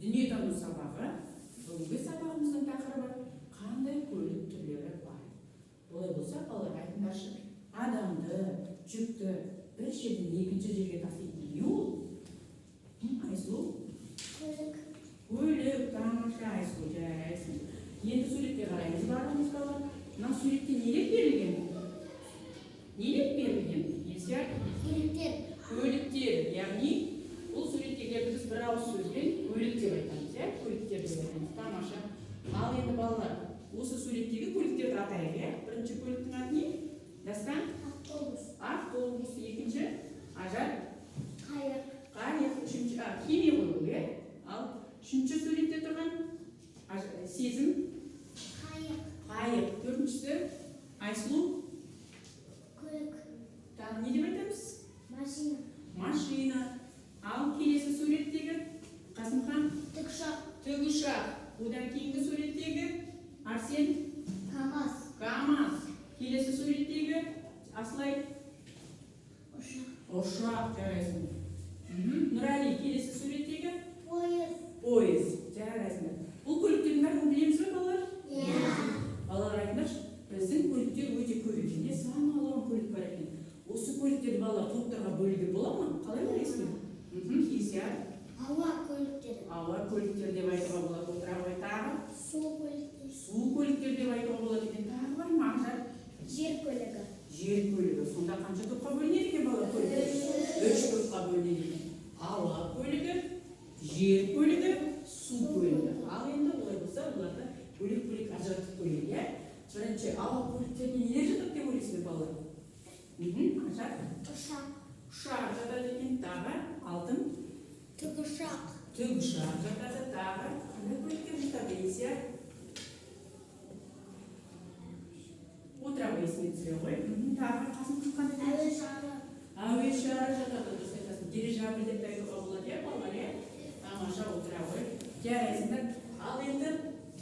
Дүниетану сабағы. Бүгінгі сабағымыздың тақырыбы қандай көлік түрлері бар. Олай болса, балалар айтыңдаршы, адамды, жүкті бір жерден екінші жерге таситын не ол? Айсұлу? Көлік, тамаша Айсұлу, жарайсың. Енді суретке қараймыз барымыз балалар. Мына суретте нелер берілген? Нелер берілген? Есер? Көліктер, яғни бұл суреттегілерді біз бір ауыз сөзбен көлік деп айтамыз, көліктер деп айтамыз. Тамаша. Ал енді балалар, осы суреттегі көліктерді атайық, бірінші көліктің аты не? Дастан? Автобус. Автобус, екінші? Ажар? Қайық. Қайық, үшінші, кеме ғой бұл, ал үшінші суретте тұрған сезім? Қайық. Қайық. Төртіншісі? Айсұлу? Көлік. Тағы не деп айтамыз? Машина. Машина. Ал келесі суреттегі Қасымхан? Тікұшақ. Тікұшақ. Одан кейінгі суреттегі Арсен? КамАЗ. КамАЗ. Келесі суреттегі Асылай? Ұшақ. Жарайсың. Нұрали, келесі суреттегі? Поезд. Жарайсың. Бұл көліктердің бәрін білеміз бе, балалар? Балалар айтыңдаршы, біздің көліктер өте көп екен. Сан алуан көлік бар екен. Осы көліктерді балалар топтарға бөлуге бола ма? Қалай ойлайсың? Кейсия? Ауа көліктері. Ауа көліктер деп айтуға болады. Отыра ғой тағы? Су көліктер. Су көліктер деп айтуға болады екен. Тағы бар ма, Ақжар? Жер көлігі. Жер көлігі. Сонда қанша топқа бөлінеді екен балалар көліктер? 3 топқа бөлінеді екен. Ауа көлігі, жер көлігі, су көлігі. Ал енді олай болса, бұларды бөлек-бөлек ажыратып көрейік, Бірінші, ауа көліктеріне нелер жатады деп ойлайсыздар балалар? Ақжар? Ұшақ. Ұшақ жатады екен, тағы алтын? Тікұшақ. Тікұшақ жатады, тағы қандай көліктер жатады, Есия? Отыра ғой, есіне түсіре ғой. Тағы Қасым қандай? Әуе шары. Әуе шары жатады, дұрыс айтасың. Дирижабль деп айтуға болады, балалар, тамаша, отыра ғой. Жарайсыңдар. Ал енді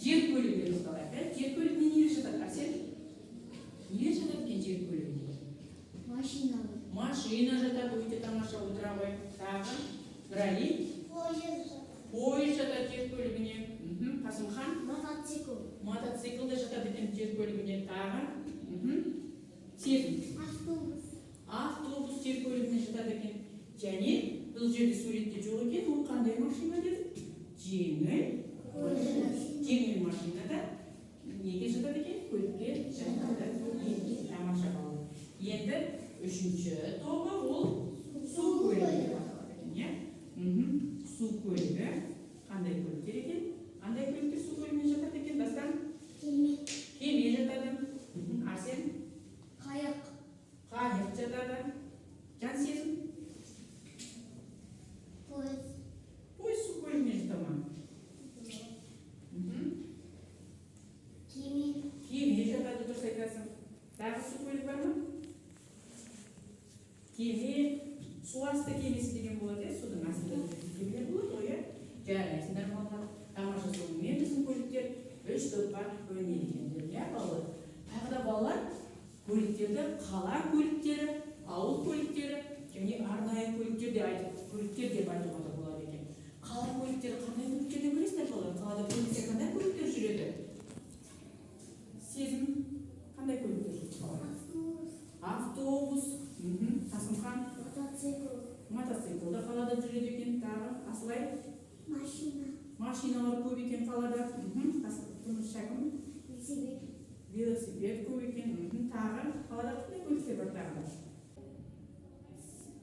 жер көлігіне қалайық. Жер көлігіне нелер жатады, Арсен? Нелер жатады екен жер көлігіне? Машина. Машина жатады, өте тамаша, отыра ғой. Тағы Нұрали? Поезд. Поезд жатады жер көлігіне. Қасымхан? Мотоцикл. Мотоцикл да жатады екен жер көлігіне. Тағы Сезім? Автобус. Автобус жер көлігіне жатады екен. Және бұл жерде суретте жоқ екен, ол қандай машина деді? Жеңіл. Жеңіл машинада неге жатады екен? Көлікке жатады. Тамаша балалар. Енді үшінші тобы ол су көлігі. Су көлігі. Қандай көліктер екен? Қандай көліктер су көлігіне жатады екен? Дастан? Кеме. Кеме жатады. Арсен? Қайық. Қайық жатады. Жан Сезім? Поезд. Поезд су көлігіне жатады ма? Кеме. Кеме жатады, дұрыс айтасың. Тағы су көлік бар ма? Кеме, су асты кемесі деген болады, судың астында кемелер болады ғой, жарайсыңдар балалар. Тамаша, сонымен біздің көліктер 3 топқа бөлінеді екен, балалар. Тағы да балалар көліктерді қала көліктері, ауыл көліктері және арнайы көліктер деп айтуға да болады екен. Қала көліктері қандай көліктер деп білесіңдер балалар? Қалада көбінесе қандай көліктер жүреді? Сезім, қандай көліктер жүреді? Автобус. Қасымхан? Мотоцикл. Мотоцикл да қалада жүреді екен. Тағы Асылай? Машина. Машиналар көп екен қалада. Шәкім? Велосипед көп екен. Тағы қалада қандай көліктер бар тағы да?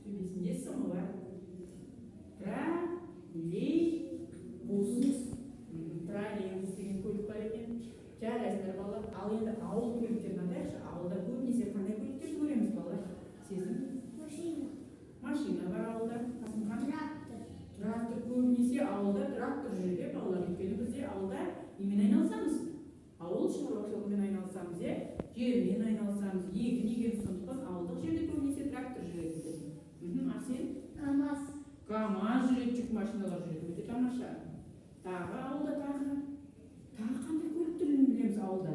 Төбесінде сымы бар. Троллейбус. Троллейбус деген көлік бар екен. Жарайсыңдар балалар. Ал енді ауыл көліктерін айтайықшы. Ауылда көбінесе қандай көліктерді көреміз балалар? Сезім? Машина. Машина бар ауылда. Қасымхан? Трактор. Трактор көбінесе ауылда трактор жүреді балалар. Өйткені бізде ауылда немен айналысамыз? Ауыл шаруашылығымен айналысамыз, жермен айналысамыз, егін егеміз, сондықтан ауылдық жерде көбінесе трактор жүреді. Арсен? КамАЗ. КамАЗ жүреді, жүк машиналар жүреді. Өте тамаша. Тағы ауылда тағы қандай көлік түрін білеміз ауылда?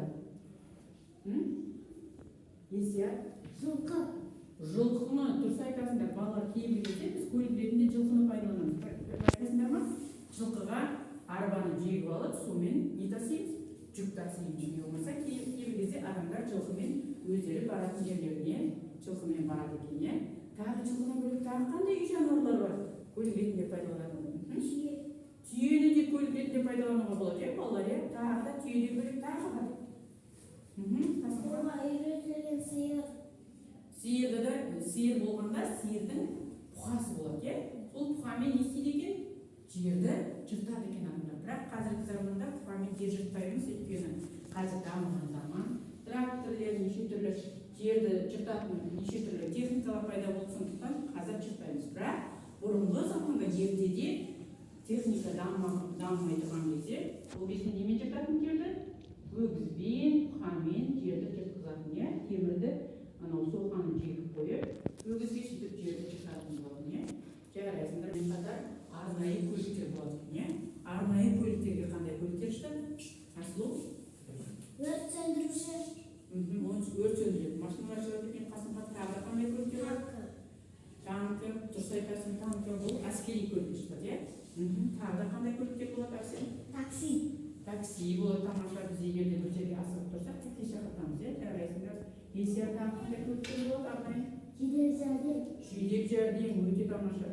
Есия? Жылқы. Жылқыны, дұрыс айтасыңдар, балалар, кейбір кезде біз көлік ретінде жылқыны пайдаланамыз. Байқайсыңдар ма? Жылқыға тасимыз, жүк тасимыз. Не болмаса кейбір кезде адамдар жылқымен өздері баратын жерлеріне жылқымен барады екен. Тағы жылқыдан бөлек тағы қандай үй жануарлар бар? Көлік ретінде пайдаланады. Түйені де көлік ретінде пайдалануға болады, балалар. Тағы да түйеден бөлек тағы бар. Үйретілген сиыр. Сиырда да сиыр болғанда сиырдың бұқасы болады, сол бұқамен не істейді екен? Жерді жыртады екен адамдар. Бірақ қазіргі заманда бұқамен жер жыртпаймыз, өйткені қазір дамыған заман. Тракторлер, неше түрлі жерді жыртатын неше түрлі техникалар пайда болды, сондықтан қазір жыртпаймыз. Бірақ бұрынғы заманда жерде де техника дамымай тұрған кезде, ол кезде немен жыртатын жерді? Өгізбен, бұқамен жерді жыртқызатын, темірді анау соқаны жегіп қойып, өгізге сөйтіп жерді жыртатын болатын. Жарайсыңдар, мен қатар арнайы көліктер болады. Арнайы көліктерге қандай көліктер шығады? Асылу? Өрт сөндіруші. Өрт сөндіреді. Машиналар шығады екен, қасымға тағы қандай көліктер бар? Танкі, дұрыс айтасың, танкі бұл әскери көлік шығады. Тағы да қандай көліктер болады, Арсен? Такси. Такси болады, тамаша. Біз егерде бір жерге асығып тұрсақ, такси шақыртамыз. Жарайсыңдар. Есер тағы қандай көліктер болады, арнайы? Жедел жәрдем. Жедел жәрдем өте тамаша.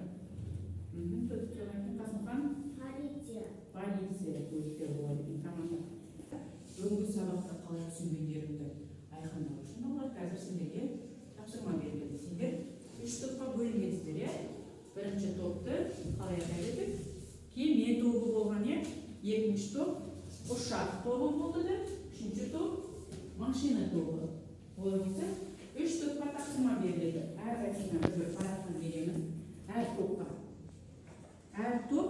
Қасымхан? Полиция. Полиция көліктер болады екен, тамаша. Бүгінгі сабақта қалай түсінгендеріңді айқындау үшін олар қазір сендерге тапсырма беріледі. Сендер 3 топқа бөлінгенсіздер. Бірінші топты қалай атап едік? Кеме тобы болған, екінші топ ұшақ тобы болды да, үшінші топ машина тобы. Олар 3 топқа тапсырма беріледі. Әрқайсысына бір парақтан беремін. Әр топқа. Әр топ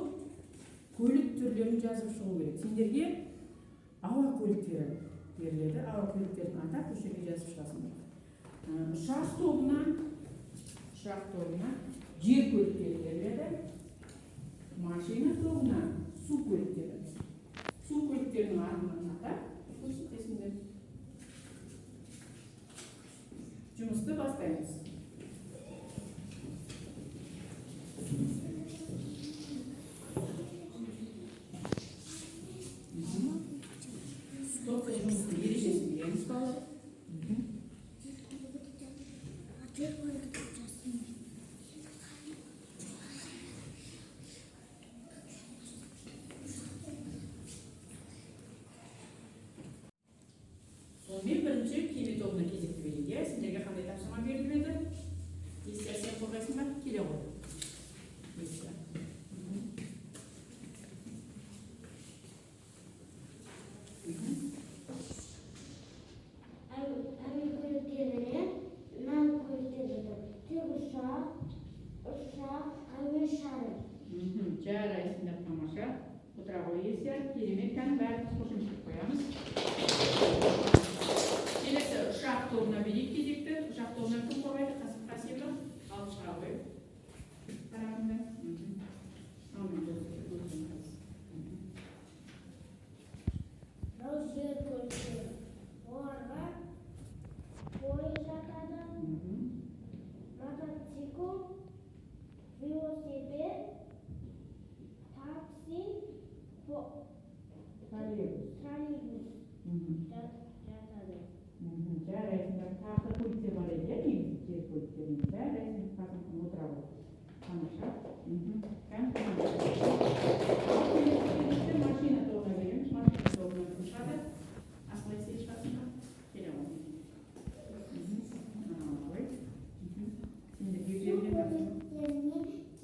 көлік түрлерін жазып шығу керек. Сендерге ауа көліктері беріледі. Ауа көліктерін атап осы жерге жазып шығасыңдар. Ұшақ тобына жер көліктері беріледі. Машина тобына су көліктері. Су көліктерінің артынан атап көрсетесіңдер. Жұмысты бастаймыз. Топ жұмысты ережесін береміз балалар. Сонымен бірінші кеме тобына кезекті берейік. Сендерге қандай тапсырма беріледі? Есия, сен қорғайсың ба? Келе ғой. Есия. Әуе көліктеріне нан көліктері. Тек ұшақ, әуе шары. Жарайсыңдар, тамаша. Отыра ғой, Есия. Керемет, кәні бәріміз қошеметтеп қоямыз. Келесі ұшақ тобына берейік кезекті. Ұшақ тобына кім қорғайды? Қасиба? Алып шыға қойып. Қарағында. Бұл жер көліктері. Оларға пойыз жатады. Мотоцикл, велосипед, такси, троллейбус жатады. Жарайсыңдар, тағы көліктер бар еді, негізі жер көліктерінің. Жарайсың, қасымхан отыра ғой. Тамаша. Машина тобына береміз. Машина тобына кім шығады? Асылай, сен шығасың ба? Келе ғой. Су көліктеріне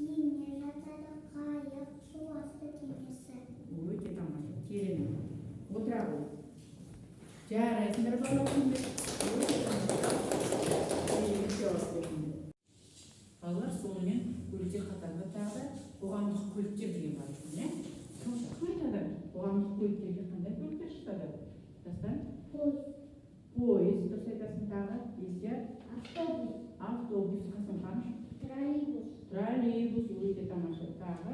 кеме жатады, қайық, су асты кемесі. Өте тамаша, керемет. Отыра ғой. Жарайсыңдар, балалар. Балалар, сонымен көліктер қатарында тағы қоғамдық көліктер деген бар екен, кім айтады? Қоғамдық көліктерге қандай көліктер шығады? Дастан? Пойыз, дұрыс айтасың тағы. Есия? Автобус. Автобус, Қасымхан? Троллейбус. Троллейбус, өте тамаша. Тағы?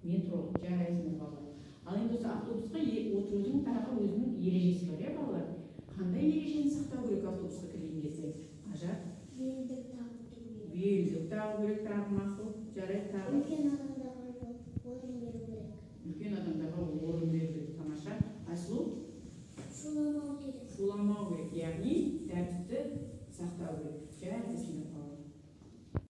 Метро. Жарайсыңдар, балалар. Ал енді осы автобусқа отырудың тағы өзінің ережесі бар, балалар? Қандай ережені сақтау керек автобусқа кірген кезде? Ажар? Белдік тағу керек. Белдік тағу керек, тағы мақсыл. Жарайды, тағы. Үлкен